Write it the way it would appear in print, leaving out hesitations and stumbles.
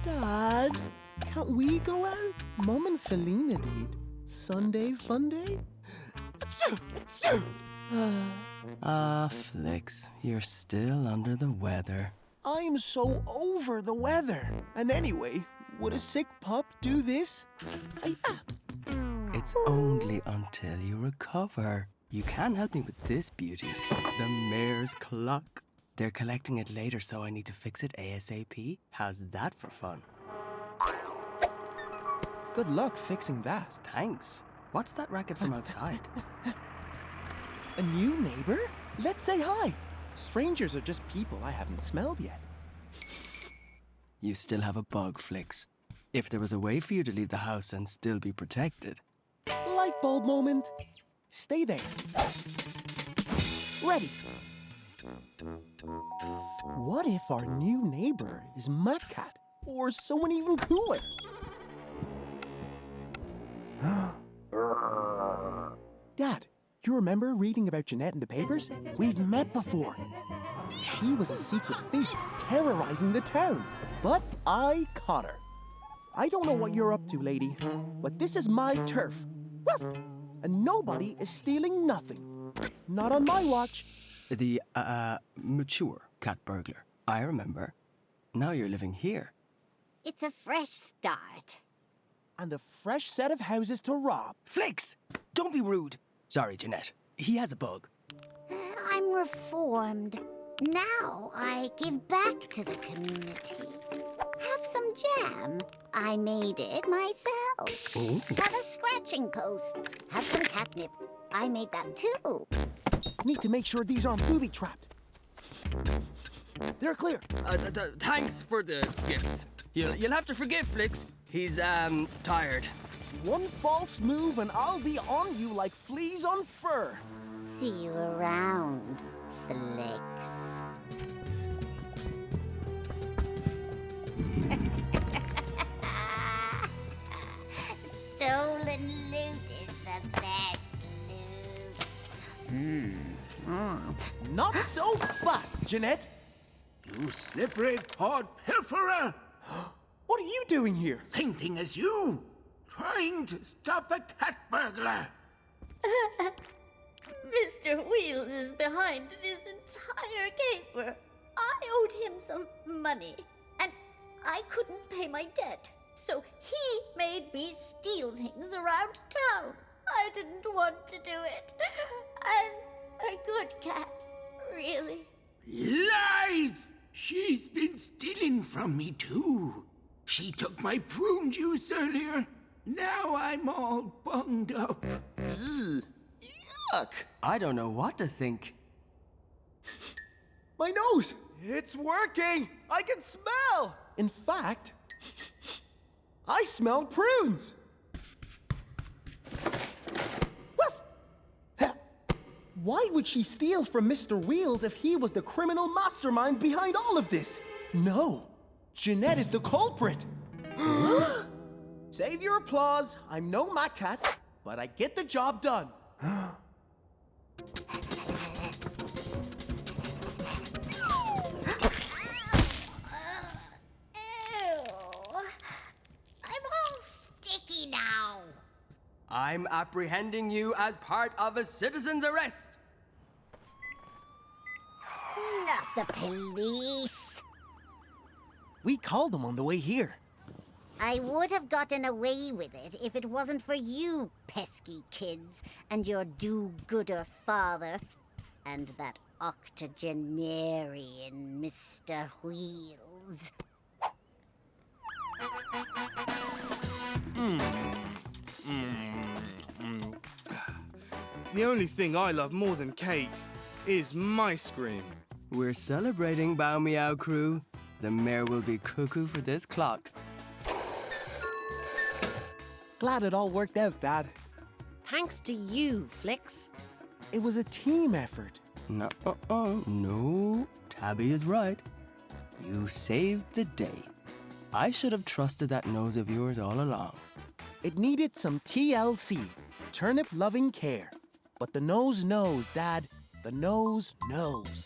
Dad, can't we go out? Mum and Felina did. Sunday fun day? Flix, you're still under the weather. I'm so over the weather. And anyway, would a sick pup do this? It's only until you recover. You can help me with this beauty, the mayor's clock. They're collecting it later, so I need to fix it ASAP. How's that for fun? Good luck fixing that. Thanks. What's that racket from outside? A new neighbor? Let's say hi. Strangers are just people I haven't smelled yet. You still have a bug, Flix. If there was a way for you to leave the house and still be protected. Light bulb moment. Stay there. Ready. What if our new neighbor is Mad Cat? Or someone even cooler? Dad, you remember reading about Jeanette in the papers? We've met before. She was a secret thief terrorizing the town, but I caught her. I don't know what you're up to, lady, but this is my turf. Woof! And nobody is stealing nothing. Not on my watch. The, mature cat burglar. I remember. Now you're living here. It's a fresh start. And a fresh set of houses to rob. Flix! Don't be rude. Sorry, Jeanette. He has a bug. I'm reformed. Now I give back to the community. Have some jam. I made it myself. Ooh. Have a scratching post. Have some catnip. I made that too. Need to make sure these aren't booby-trapped. They're clear. Thanks for the gifts. You'll have to forgive Flix. He's, tired. One false move and I'll be on you like fleas on fur. See you around, Flix. Stolen loot is the best loot. Not so fast, Jeanette. You slippery pawed pilferer! What are you doing here? Same thing as you! Trying to stop a cat burglar! Mr. Wheels is behind this entire caper. I owed him some money, and I couldn't pay my debt. So he made me steal things around town. I didn't want to do it. I'm a good cat, really. Lies! She's been stealing from me too. She took my prune juice earlier. Now I'm all bunged up. Ugh. Yuck! I don't know what to think. My nose! It's working! I can smell! In fact, I smell prunes! Woof! Why would she steal from Mr. Wheels if he was the criminal mastermind behind all of this? No, Jeanette is the culprit! Save your applause, I'm no Mad Cat, but I get the job done. I'm apprehending you as part of a citizen's arrest. Not the police. We called them on the way here. I would have gotten away with it if it wasn't for you, pesky kids, and your do-gooder father, and that octogenarian Mr. Wheels. The only thing I love more than cake is mice cream. We're celebrating, Bow Meow crew. The mayor will be cuckoo for this clock. Glad it all worked out, Dad. Thanks to you, Flix. It was a team effort. No. Tabby is right. You saved the day. I should have trusted that nose of yours all along. It needed some TLC, turnip-loving care. But the nose knows, Dad. The nose knows.